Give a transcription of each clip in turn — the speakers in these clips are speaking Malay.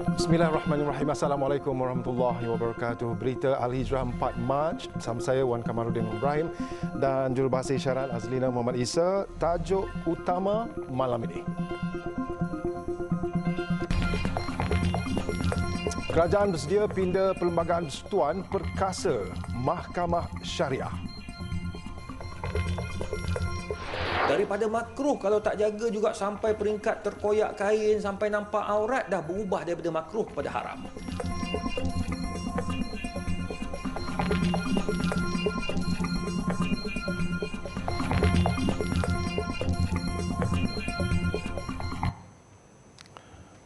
Bismillahirrahmanirrahim. Assalamualaikum warahmatullahi wabarakatuh. Berita Al-Hijrah 4 Mac bersama saya Wan Kamaruddin Ibrahim dan jurubahasa isyarat Azlina Muhammad Isa. Tajuk utama malam ini. Kerajaan bersedia pindah Perlembagaan Persekutuan Perkasa Mahkamah Syariah. Daripada makruh kalau tak jaga juga sampai peringkat terkoyak kain, sampai nampak aurat, dah berubah daripada makruh kepada haram.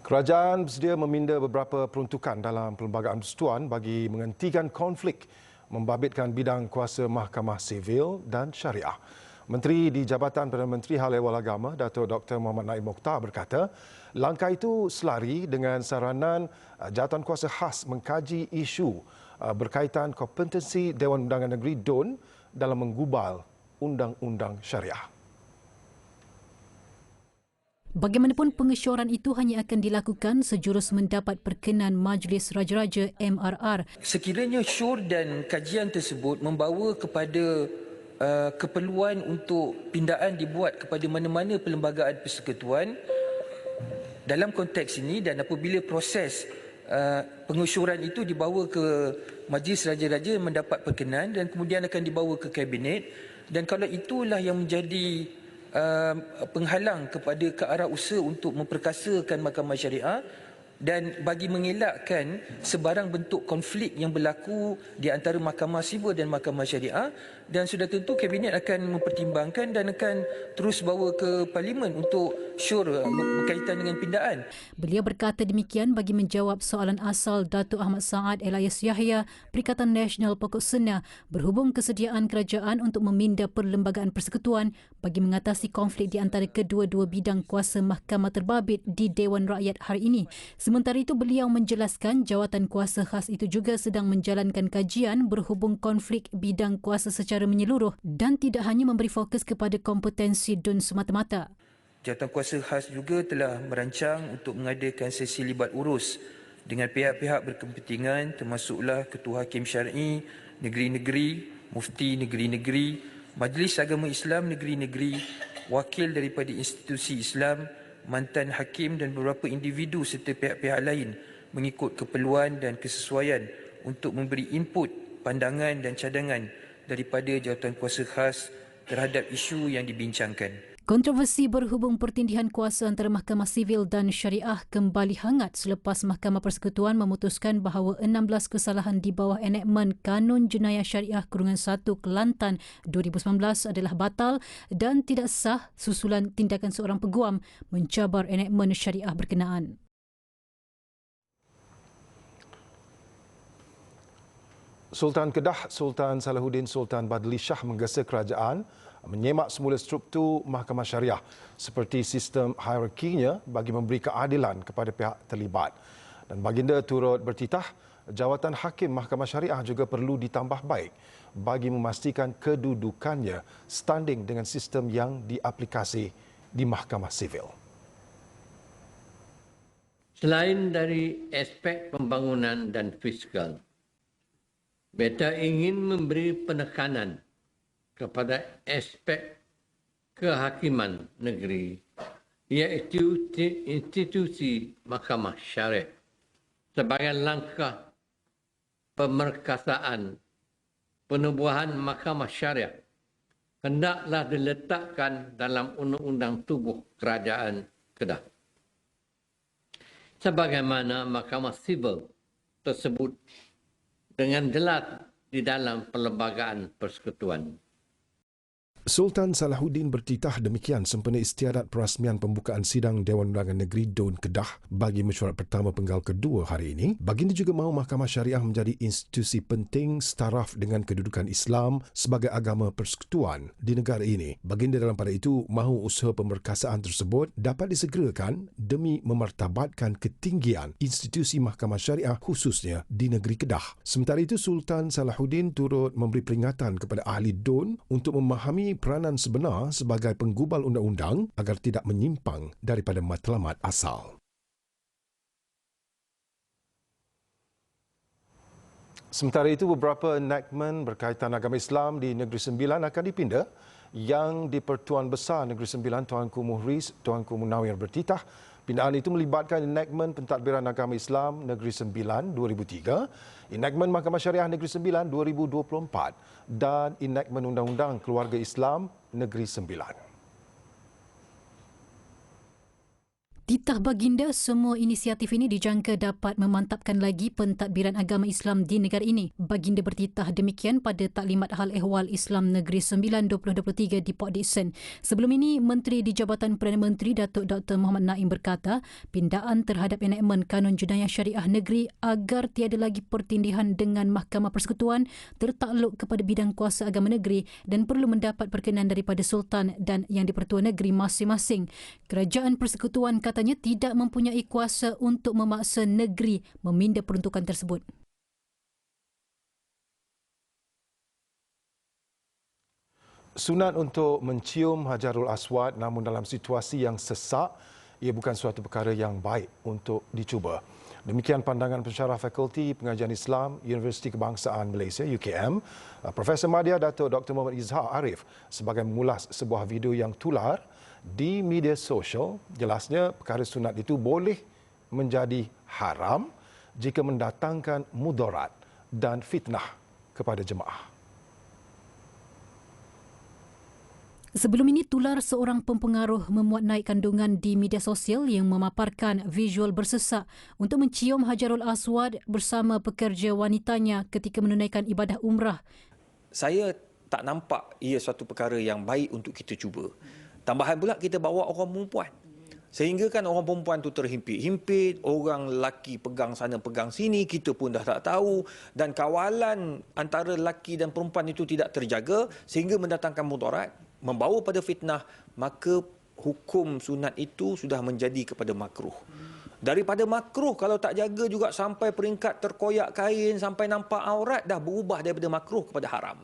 Kerajaan bersedia meminda beberapa peruntukan dalam Perlembagaan Persekutuan bagi menghentikan konflik membabitkan bidang kuasa Mahkamah Sivil dan Syariah. Menteri di Jabatan Perdana Menteri Hal Ehwal Agama, Datuk Dr. Muhammad Naib Mokhtar berkata, langkah itu selari dengan saranan Jawatan Kuasa Khas mengkaji isu berkaitan kompetensi Dewan Undangan Negeri DUN dalam menggubal Undang-Undang Syariah. Bagaimanapun pengesyoran itu hanya akan dilakukan sejurus mendapat perkenan Majlis Raja-Raja MRR. Sekiranya syur dan kajian tersebut membawa kepada keperluan untuk pindaan dibuat kepada mana-mana perlembagaan persekutuan dalam konteks ini, dan apabila proses pengesyoran itu dibawa ke Majlis Raja-Raja mendapat perkenan dan kemudian akan dibawa ke Kabinet, dan kalau itulah yang menjadi penghalang kepada ke arah usaha untuk memperkasakan Mahkamah Syariah dan bagi mengelakkan sebarang bentuk konflik yang berlaku di antara Mahkamah Sivil dan Mahkamah Syariah, dan sudah tentu Kabinet akan mempertimbangkan dan akan terus bawa ke Parlimen untuk syur berkaitan dengan pindaan. Beliau berkata demikian bagi menjawab soalan asal Datuk Ahmad Saad Elias Yahya, Perikatan Nasional Pokok Sena, berhubung kesediaan kerajaan untuk meminda Perlembagaan Persekutuan bagi mengatasi konflik di antara kedua-dua bidang kuasa mahkamah terbabit di Dewan Rakyat hari ini. Sementara itu, beliau menjelaskan jawatan kuasa khas itu juga sedang menjalankan kajian berhubung konflik bidang kuasa secara menyeluruh dan tidak hanya memberi fokus kepada kompetensi DUN semata-mata. Jawatan kuasa khas juga telah merancang untuk mengadakan sesi libat urus dengan pihak-pihak berkepentingan termasuklah Ketua Hakim Syar'i negeri-negeri, mufti negeri-negeri, Majlis Agama Islam negeri-negeri, wakil daripada institusi Islam, mantan hakim dan beberapa individu serta pihak-pihak lain mengikut keperluan dan kesesuaian untuk memberi input, pandangan dan cadangan daripada jawatan kuasa khas terhadap isu yang dibincangkan. Kontroversi berhubung pertindihan kuasa antara Mahkamah Sivil dan Syariah kembali hangat selepas Mahkamah Persekutuan memutuskan bahawa 16 kesalahan di bawah enakmen Kanun Jenayah Syariah _1 Kelantan 2019 adalah batal dan tidak sah susulan tindakan seorang peguam mencabar enakmen syariah berkenaan. Sultan Kedah Sultan Salahuddin Sultan Badli Shah menggesa kerajaan menyemak semula struktur Mahkamah Syariah seperti sistem hierarkinya bagi memberi keadilan kepada pihak terlibat. Dan baginda turut bertitah jawatan Hakim Mahkamah Syariah juga perlu ditambah baik bagi memastikan kedudukannya standing dengan sistem yang diaplikasi di Mahkamah Sivil. Selain dari aspek pembangunan dan fiskal, beta ingin memberi penekanan kepada aspek kehakiman negeri, iaitu institusi Mahkamah Syariah sebagai langkah pemerkasaan penubuhan Mahkamah Syariah hendaklah diletakkan dalam Undang-Undang Tubuh Kerajaan Kedah. Sebagaimana Mahkamah Sivil tersebut dengan jelas di dalam Perlembagaan Persekutuan. Sultan Salahuddin bertitah demikian sempena istiadat perasmian pembukaan sidang Dewan Undangan Negeri DUN Kedah bagi mesyuarat pertama penggal kedua hari ini. Baginda juga mahu Mahkamah Syariah menjadi institusi penting setaraf dengan kedudukan Islam sebagai agama persekutuan di negara ini. Baginda dalam pada itu mahu usaha pemerkasaan tersebut dapat disegerakan demi memartabatkan ketinggian institusi Mahkamah Syariah khususnya di negeri Kedah. Sementara itu, Sultan Salahuddin turut memberi peringatan kepada ahli DUN untuk memahami peranan sebenar sebagai penggubal undang-undang agar tidak menyimpang daripada matlamat asal. Sementara itu, beberapa enactment berkaitan agama Islam di Negeri Sembilan akan dipindah. Yang di-Pertuan Besar Negeri Sembilan Tuanku Muhriz, Tuanku Munawir bertitah. Pindaan itu melibatkan enactment Pentadbiran Agama Islam Negeri Sembilan 2003, enactment Mahkamah Syariah Negeri Sembilan 2024 dan enactment Undang-Undang Keluarga Islam Negeri Sembilan. Titah baginda, semua inisiatif ini dijangka dapat memantapkan lagi pentadbiran agama Islam di negara ini. Baginda bertitah demikian pada Taklimat Hal Ehwal Islam Negeri Sembilan 2023 di Port Dickson. Sebelum ini, Menteri di Jabatan Perdana Menteri Datuk Dr. Muhammad Naim berkata, pindaan terhadap enakmen Kanun Jenayah Syariah Negeri agar tiada lagi pertindihan dengan Mahkamah Persekutuan tertakluk kepada bidang kuasa agama negeri dan perlu mendapat perkenan daripada Sultan dan Yang di-Pertua Negeri masing-masing. Kerajaan Persekutuan katanya tidak mempunyai kuasa untuk memaksa negeri meminda peruntukan tersebut. Sunat untuk mencium Hajarul Aswad namun dalam situasi yang sesak, ia bukan suatu perkara yang baik untuk dicuba. Demikian pandangan pensyarah Fakulti Pengajian Islam Universiti Kebangsaan Malaysia UKM, Profesor Madya Datuk Dr. Muhammad Izhar Arif sebagai mengulas sebuah video yang tular di media sosial. Jelasnya perkara sunat itu boleh menjadi haram jika mendatangkan mudarat dan fitnah kepada jemaah. Sebelum ini, tular seorang pempengaruh memuat naik kandungan di media sosial yang memaparkan visual bersesak untuk mencium Hajarul Aswad bersama pekerja wanitanya ketika menunaikan ibadah umrah. Saya tak nampak ia suatu perkara yang baik untuk kita cuba. Tambahan pula kita bawa orang perempuan. Sehingga kan orang perempuan tu terhimpit-himpit, orang lelaki pegang sana pegang sini, kita pun dah tak tahu, dan kawalan antara lelaki dan perempuan itu tidak terjaga sehingga mendatangkan mudarat, membawa pada fitnah, maka hukum sunat itu sudah menjadi kepada makruh. Daripada makruh kalau tak jaga juga sampai peringkat terkoyak kain, sampai nampak aurat, dah berubah daripada makruh kepada haram.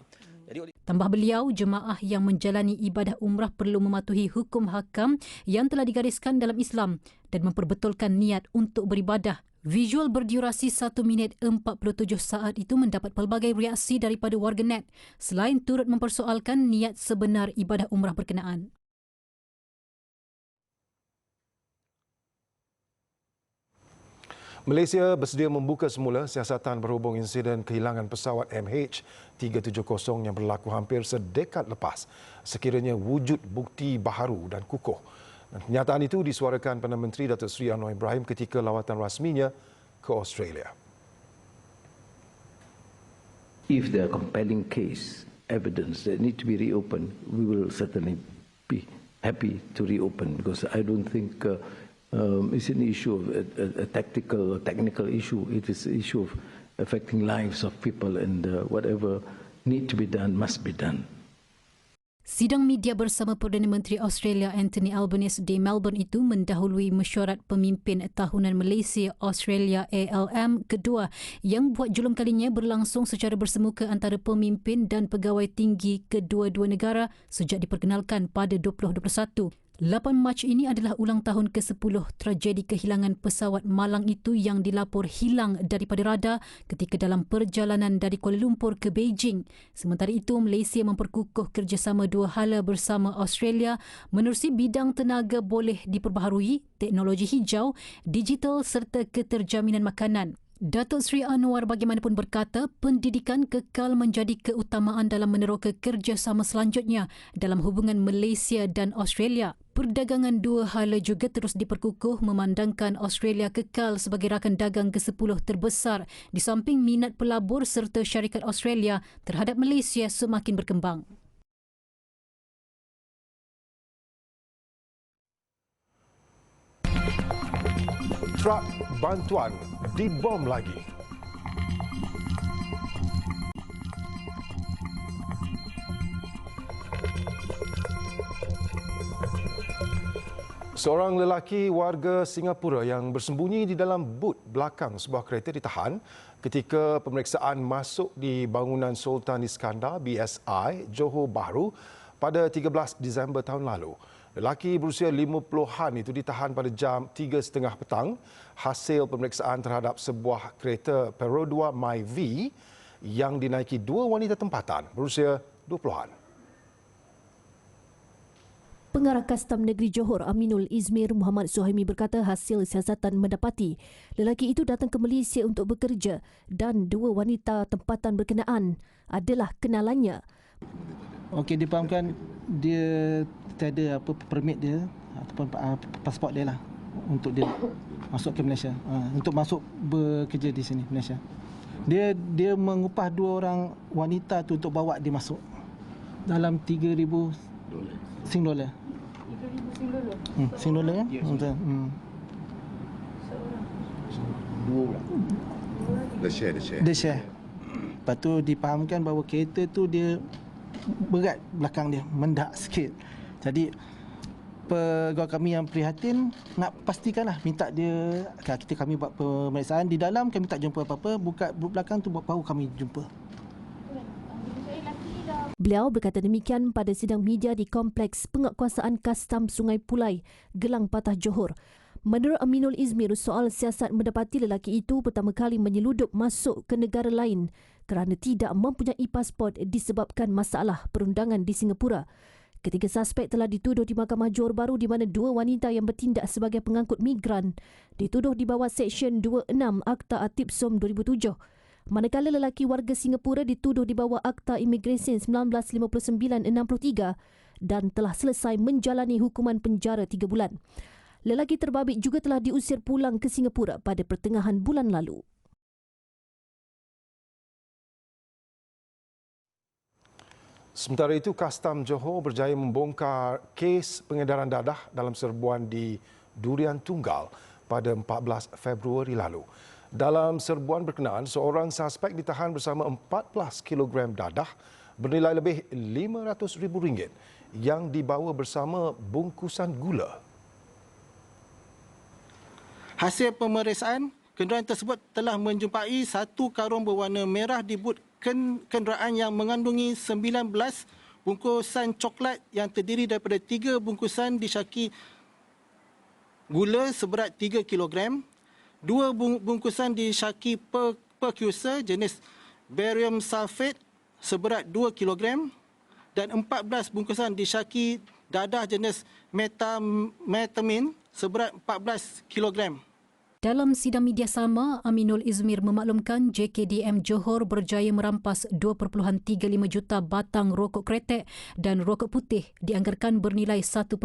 Tambah beliau, jemaah yang menjalani ibadah umrah perlu mematuhi hukum hakam yang telah digariskan dalam Islam dan memperbetulkan niat untuk beribadah. Visual berdurasi 1 minit 47 saat itu mendapat pelbagai reaksi daripada warganet selain turut mempersoalkan niat sebenar ibadah umrah berkenaan. Malaysia bersedia membuka semula siasatan berhubung insiden kehilangan pesawat MH370 yang berlaku hampir sedekad lepas sekiranya wujud bukti baharu dan kukuh. Dan kenyataan itu disuarakan Perdana Menteri Datuk Seri Anwar Ibrahim ketika lawatan rasminya ke Australia. If there are compelling case, evidence that need to be reopened, we will certainly be happy to reopen, because I don't think it's an issue of a tactical or technical issue. It is an issue of affecting lives of people, and whatever need to be done must be done. Sidang media bersama Perdana Menteri Australia Anthony Albanese di Melbourne itu mendahului mesyuarat pemimpin tahunan Malaysia-Australia ALM kedua yang buat julung kalinya berlangsung secara bersemuka antara pemimpin dan pegawai tinggi kedua-dua negara sejak diperkenalkan pada 2021. 8 Mac ini adalah ulang tahun ke-10 tragedi kehilangan pesawat malang itu yang dilapor hilang daripada radar ketika dalam perjalanan dari Kuala Lumpur ke Beijing. Sementara itu, Malaysia memperkukuh kerjasama dua hala bersama Australia menerusi bidang tenaga boleh diperbaharui, teknologi hijau, digital serta keterjaminan makanan. Datuk Seri Anwar bagaimanapun berkata, pendidikan kekal menjadi keutamaan dalam meneroka kerjasama selanjutnya dalam hubungan Malaysia dan Australia. Perdagangan dua hala juga terus diperkukuh memandangkan Australia kekal sebagai rakan dagang ke-10 terbesar di samping minat pelabur serta syarikat Australia terhadap Malaysia semakin berkembang. Truk bantuan dibom lagi. Seorang lelaki warga Singapura yang bersembunyi di dalam but belakang sebuah kereta ditahan ketika pemeriksaan masuk di bangunan Sultan Iskandar BSI Johor Bahru pada 13 Disember tahun lalu. Lelaki berusia 50-an itu ditahan pada jam 3.30 petang hasil pemeriksaan terhadap sebuah kereta Perodua My V yang dinaiki dua wanita tempatan berusia 20-an. Pengarah Kastam Negeri Johor Aminul Izmir Muhammad Suhaimi berkata hasil siasatan mendapati lelaki itu datang ke Malaysia untuk bekerja dan dua wanita tempatan berkenaan adalah kenalannya. Okey, difahamkan dia tiada permit dia ataupun pasport dia lah untuk dia masuk ke Malaysia, untuk masuk bekerja di sini Malaysia. Dia mengupah dua orang wanita tu untuk bawa dia masuk dalam 3,000 Sing dolar. 3,000 Sing dolar. Sing dolar kan? Betul. Dua orang. Dia share. Lepas tu dipahamkan bahawa kereta tu dia berat belakang dia, mendak sikit. Jadi pegawai kami yang prihatin nak pastikanlah, minta dia, kami buat pemeriksaan di dalam, kami tak jumpa apa-apa, buka belakang tu baru kami jumpa. Beliau berkata demikian pada sidang media di Kompleks Penguatkuasaan Kastam Sungai Pulai, Gelang Patah, Johor. Menurut Aminul Izmir, soal siasat mendapati lelaki itu pertama kali menyeludup masuk ke negara lain kerana tidak mempunyai pasport disebabkan masalah perundangan di Singapura. Ketiga suspek telah dituduh di Mahkamah Johor Bahru di mana dua wanita yang bertindak sebagai pengangkut migran dituduh di bawah Seksyen 26 Akta Atip Som 2007. Manakala lelaki warga Singapura dituduh di bawah Akta Imigresen 1959-63 dan telah selesai menjalani hukuman penjara 3 bulan. Lelaki terbabit juga telah diusir pulang ke Singapura pada pertengahan bulan lalu. Sementara itu, Kastam Johor berjaya membongkar kes pengedaran dadah dalam serbuan di Durian Tunggal pada 14 Februari lalu. Dalam serbuan berkenaan, seorang suspek ditahan bersama 14 kg dadah bernilai lebih RM500,000 yang dibawa bersama bungkusan gula. Hasil pemeriksaan, kenderaan tersebut telah menjumpai satu karung berwarna merah di but kenderaan yang mengandungi 19 bungkusan coklat yang terdiri daripada 3 bungkusan disyaki gula seberat 3 kg, 2 bungkusan disyaki perkursor jenis barium sulfate seberat 2 kg dan 14 bungkusan disyaki dadah jenis methamphetamine seberat 14 kg. Dalam sidang media sama, Aminul Izmir memaklumkan JKDM Johor berjaya merampas 2.35 juta batang rokok kretek dan rokok putih dianggarkan bernilai 1.018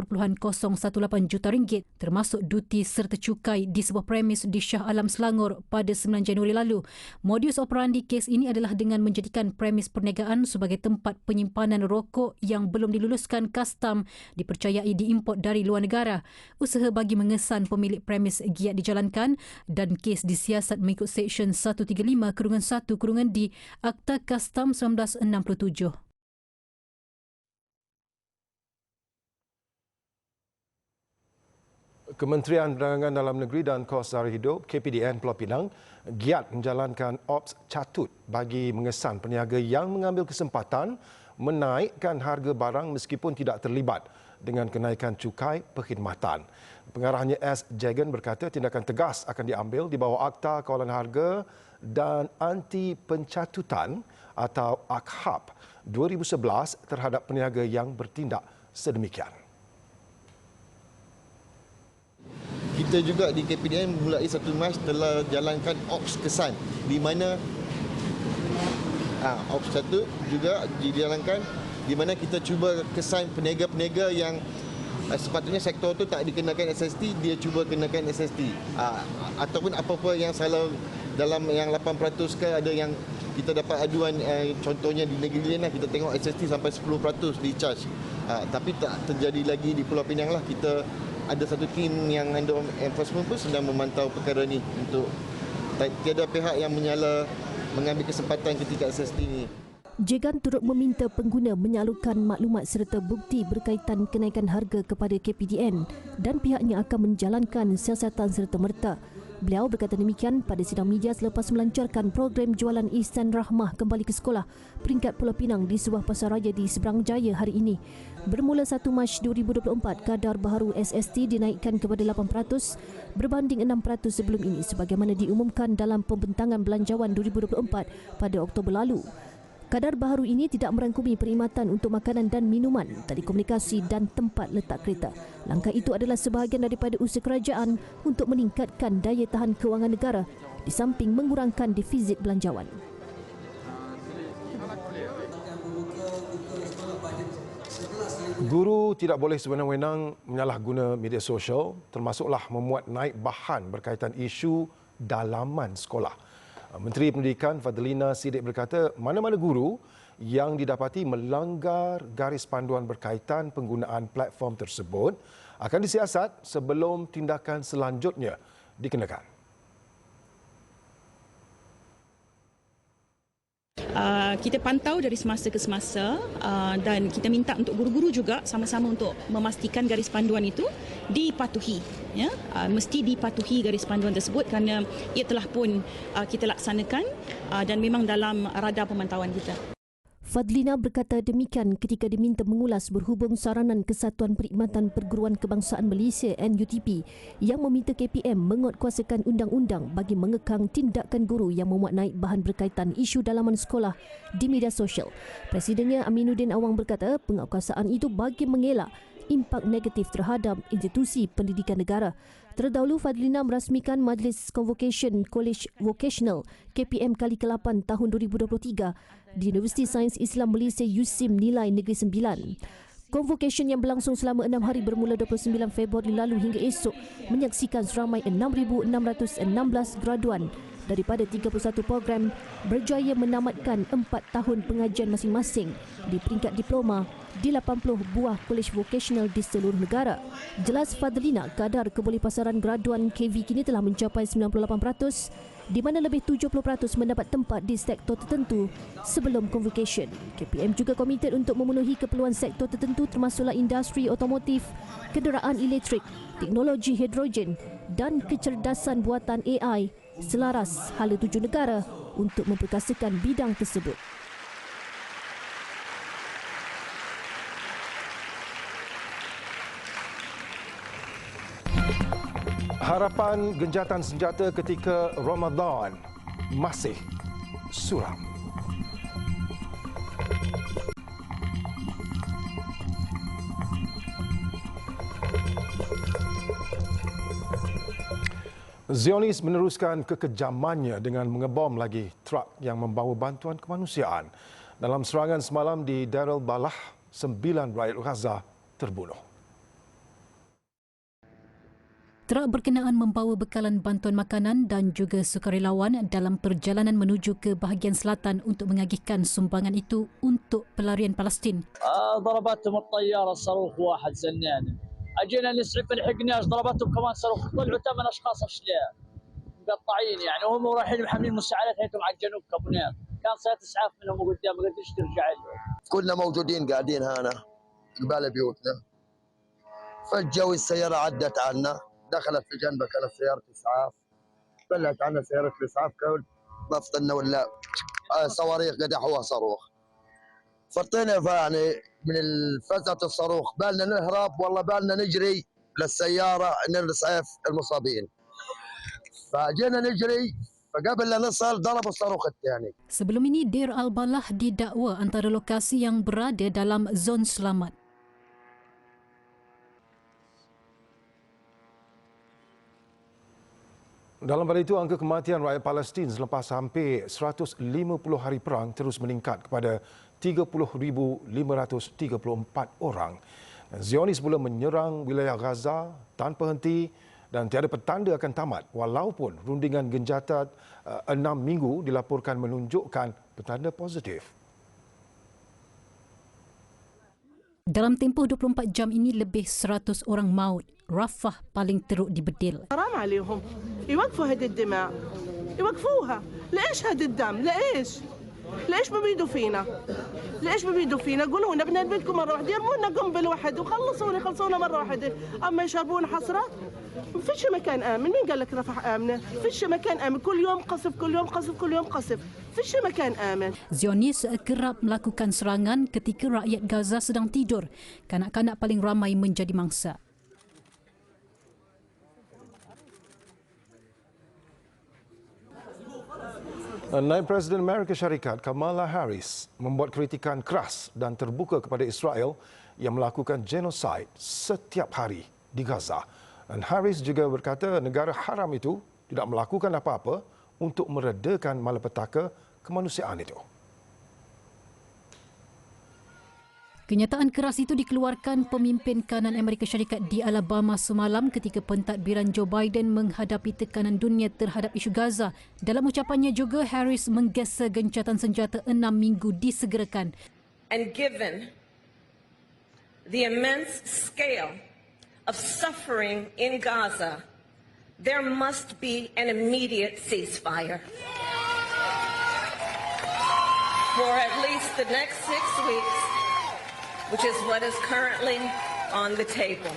juta ringgit termasuk duti serta cukai di sebuah premis di Shah Alam Selangor pada 9 Januari lalu. Modus operandi kes ini adalah dengan menjadikan premis perniagaan sebagai tempat penyimpanan rokok yang belum diluluskan kastam dipercayai diimport dari luar negara. Usaha bagi mengesan pemilik premis giat dijalankan dan kes disiasat mengikut Seksyen 135-1-D Akta Kastam 1967. Kementerian Perdagangan Dalam Negeri dan Kos Sara Hidup KPDN Pulau Pinang giat menjalankan ops catut bagi mengesan peniaga yang mengambil kesempatan menaikkan harga barang meskipun tidak terlibat dengan kenaikan cukai perkhidmatan. Pengarahnya S. Jagan berkata tindakan tegas akan diambil di bawah Akta Kawalan Harga dan Anti Pencatutan atau AKHAP 2011 terhadap peniaga yang bertindak sedemikian. Kita juga di KPDN mulai 1 Mac telah jalankan ops kesan di mana ops catut juga dijalankan di mana kita cuba kesan peniaga-peniaga yang sepatutnya sektor tu tak dikenakan SST, dia cuba kenakan SST. Ataupun apa-apa yang salah dalam yang 8% ke, ada yang kita dapat aduan, contohnya di negeri lain lah, kita tengok SST sampai 10% di charge. Tapi tak terjadi lagi di Pulau Pinang lah. Kita ada satu tim yang under enforcement pun sedang memantau perkara ni untuk tiada pihak yang mengambil kesempatan ketika SST ni. Jegan turut meminta pengguna menyalurkan maklumat serta bukti berkaitan kenaikan harga kepada KPDN dan pihaknya akan menjalankan siasatan serta-merta Beliau berkata demikian pada sidang media selepas melancarkan program jualan Ihsan Rahmah kembali ke sekolah peringkat Pulau Pinang di sebuah pasaraya di Seberang Jaya hari ini. Bermula 1 Mac 2024, kadar baharu SST dinaikkan kepada 8% berbanding 6% sebelum ini sebagaimana diumumkan dalam pembentangan belanjawan 2024 pada Oktober lalu. Kadar baharu ini tidak merangkumi perkhidmatan untuk makanan dan minuman, telekomunikasi dan tempat letak kereta. Langkah itu adalah sebahagian daripada usaha kerajaan untuk meningkatkan daya tahan kewangan negara di samping mengurangkan defisit belanjawan. Guru tidak boleh sewenang-wenang menyalahguna media sosial, termasuklah memuat naik bahan berkaitan isu dalaman sekolah. Menteri Pendidikan Fadlina Siddiq berkata mana-mana guru yang didapati melanggar garis panduan berkaitan penggunaan platform tersebut akan disiasat sebelum tindakan selanjutnya dikenakan. Kita pantau dari semasa ke semasa dan kita minta untuk guru-guru juga sama-sama untuk memastikan garis panduan itu dipatuhi. Ya? Mesti dipatuhi garis panduan tersebut kerana ia telah pun kita laksanakan dan memang dalam radar pemantauan kita. Fadlina berkata demikian ketika diminta mengulas berhubung saranan Kesatuan Perkhidmatan Perguruan Kebangsaan Malaysia NUTP yang meminta KPM menguatkuasakan undang-undang bagi mengekang tindakan guru yang memuat naik bahan berkaitan isu dalaman sekolah di media sosial. Presidennya Aminuddin Awang berkata penguatkuasaan itu bagi mengelak impak negatif terhadap institusi pendidikan negara. Terdahulu, Fadlina merasmikan Majlis Convocation College Vocational KPM kali ke-8 tahun 2023 di Universiti Sains Islam Malaysia USIM Nilai Negeri 9. Convocation yang berlangsung selama 6 hari bermula 29 Februari lalu hingga esok menyaksikan seramai 6,616 graduan daripada 31 program berjaya menamatkan 4 tahun pengajian masing-masing di peringkat diploma di 80 buah kolej vokasional di seluruh negara. Jelas Fadlina, kadar kebolehpasaran graduan KV kini telah mencapai 98%, di mana lebih 70% mendapat tempat di sektor tertentu sebelum convocation. KPM juga komited untuk memenuhi keperluan sektor tertentu termasuklah industri otomotif, kenderaan elektrik, teknologi hidrogen dan kecerdasan buatan AI selaras hala 7 negara untuk memperkasakan bidang tersebut. Harapan genjatan senjata ketika Ramadan masih suram. Zionis meneruskan kekejamannya dengan mengebom lagi truk yang membawa bantuan kemanusiaan. Dalam serangan semalam di Deir al-Balah, 9 rakyat Gaza terbunuh. Truk berkenaan membawa bekalan bantuan makanan dan juga sukarelawan dalam perjalanan menuju ke bahagian selatan untuk mengagihkan sumbangan itu untuk pelarian Palestin. ضربتهم الطياره صاروخ واحد زنانه اجينا نسعف لحقناش ضربتهم كمان صاروخ طلعوا 8 اشخاص اشلاء مقطعين يعني وهم رايحين محملين مساعدات هيتهم على الجنوب كابونير كان سيارة اسعاف منهم قدام ما قدرش ترجع لهم. كنا موجودين قاعدين هنا قبال بيوتنا فجوا السياره عدت عنا دخلت في جنبه كانت سياره اسعاف طلعت عنا سياره الاسعاف كل ما فطنا ولا صواريخ قدحوها صاروخ فرطينا يعني من فزعة الصاروخ بالنا نهرب والله بالنا نجري للسياره نسعف المصابين فجينا نجري فقبل لا نصل ضربوا الصاروخ الثاني. Sebelum ini Deir al-Balah didakwa antara lokasi yang berada dalam zon selamat. Dalam pada itu, angka kematian rakyat Palestin selepas hampir 150 hari perang terus meningkat kepada 30,534 orang. Zionis mula menyerang wilayah Gaza tanpa henti dan tiada petanda akan tamat walaupun rundingan genjatan 6 minggu dilaporkan menunjukkan petanda positif. Dalam tempoh 24 jam ini lebih 100 orang maut. Rafah paling teruk dibedil. حرام عليهم يوقفوا هذه الدماء يوقفوها ليش هذا الدم ليش ببيدوا فينا قولوا لنا بدنا نبيدكم مره واحده يرموا لنا قنبله واحده وخلصونا مره واحده اما يشربون حسره فيش مكان آمن. مين قال لك رفح آمنة؟ فيش مكان آمن. كل يوم قصف، كل يوم قصف، كل يوم قصف. فيش مكان آمن. Zionis kerap melakukan serangan ketika rakyat Gaza sedang tidur. Kanak-kanak paling ramai menjadi mangsa. Naib Presiden Amerika Syarikat Kamala Harris membuat kritikan keras dan terbuka kepada Israel yang melakukan genosid setiap hari di Gaza. Dan Harris juga berkata negara haram itu tidak melakukan apa-apa untuk meredakan malapetaka kemanusiaan itu. Kenyataan keras itu dikeluarkan pemimpin kanan Amerika Syarikat di Alabama semalam ketika pentadbiran Joe Biden menghadapi tekanan dunia terhadap isu Gaza. Dalam ucapannya juga, Harris menggesa gencatan senjata 6 minggu disegerakan. And given the immense scale of suffering in Gaza, there must be an immediate ceasefire. For at least the next 6 weeks, which is what is currently on the table.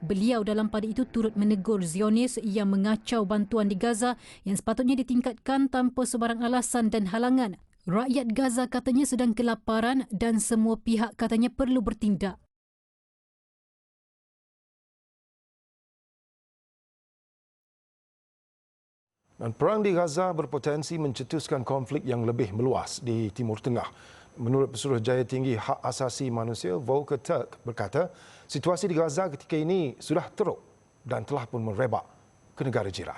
Beliau dalam pada itu turut menegur Zionis yang mengacau bantuan di Gaza yang sepatutnya ditingkatkan tanpa sebarang alasan dan halangan. Rakyat Gaza katanya sedang kelaparan dan semua pihak katanya perlu bertindak. Dan perang di Gaza berpotensi mencetuskan konflik yang lebih meluas di Timur Tengah. Menurut Pesuruhjaya Tinggi Hak Asasi Manusia, Volker Turk berkata, situasi di Gaza ketika ini sudah teruk dan telah pun merebak ke negara jiran.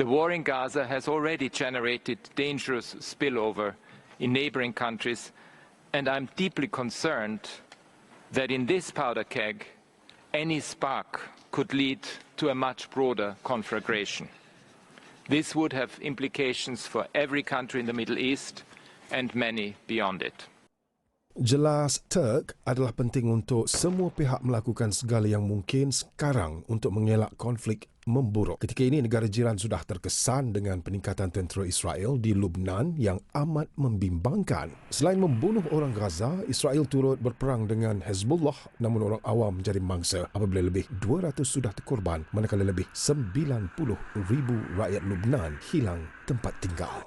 The war in Gaza has already generated dangerous spillover in neighboring countries, and I'm deeply concerned that in this powder keg, any spark could lead to a much broader conflagration. This would have implications for every country in the Middle East and many beyond it. Jelas Turk adalah penting untuk semua pihak melakukan segala yang mungkin sekarang untuk mengelak konflik memburuk. Ketika ini negara jiran sudah terkesan dengan peningkatan tentera Israel di Lebanon yang amat membimbangkan. Selain membunuh orang Gaza, Israel turut berperang dengan Hezbollah, namun orang awam menjadi mangsa apabila lebih 200 sudah terkorban manakala lebih 90,000 rakyat Lebanon hilang tempat tinggal.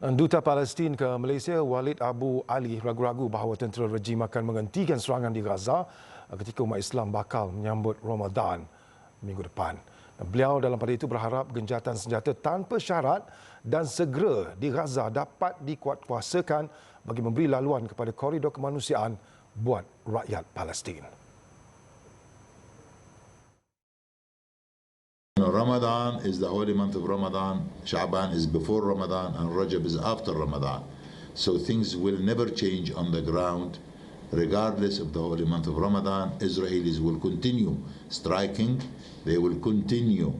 Duta Palestin ke Malaysia, Walid Abu Ali, ragu-ragu bahawa tentera rejim akan menghentikan serangan di Gaza ketika umat Islam bakal menyambut Ramadan minggu depan. Beliau dalam pada itu berharap gencatan senjata tanpa syarat dan segera di Gaza dapat dikuatkuasakan bagi memberi laluan kepada koridor kemanusiaan buat rakyat Palestin. Ramadan is the holy month of Ramadan, Sha'ban is before Ramadan, and Rajab is after Ramadan. So things will never change on the ground. Regardless of the holy month of Ramadan, Israelis will continue striking. They will continue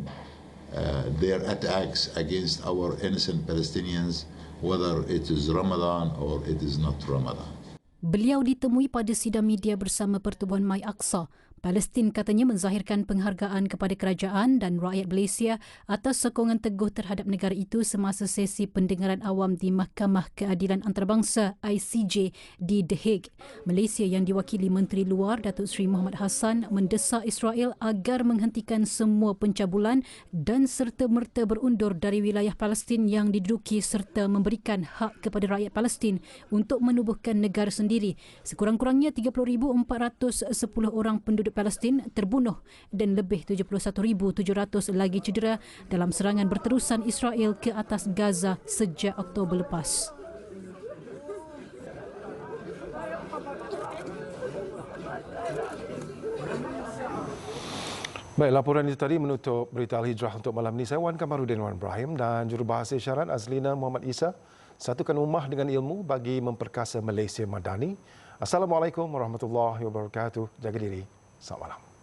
their attacks against our innocent Palestinians, whether it is Ramadan or it is not Ramadan. Beliau ditemui pada sidang media bersama Pertubuhan Mai Aqsa. Palestin katanya menzahirkan penghargaan kepada kerajaan dan rakyat Malaysia atas sokongan teguh terhadap negara itu semasa sesi pendengaran awam di Mahkamah Keadilan Antarabangsa ICJ di The Hague. Malaysia yang diwakili Menteri Luar Datuk Seri Muhammad Hassan mendesak Israel agar menghentikan semua pencabulan dan serta-merta berundur dari wilayah Palestin yang diduduki serta memberikan hak kepada rakyat Palestin untuk menubuhkan negara sendiri. Sekurang-kurangnya 30,410 orang penduduk Palestin terbunuh dan lebih 71,700 lagi cedera dalam serangan berterusan Israel ke atas Gaza sejak Oktober lepas. Baik, laporan itu tadi menutup berita Al-Hijrah untuk malam ini. Saya Wan Kamarudin Wan Ibrahim dan jurubahasa isyarat Azlina Muhammad Isa. Satukan ummah dengan ilmu bagi memperkasa Malaysia Madani. Assalamualaikum warahmatullahi wabarakatuh. Jaga diri. Selamat malam.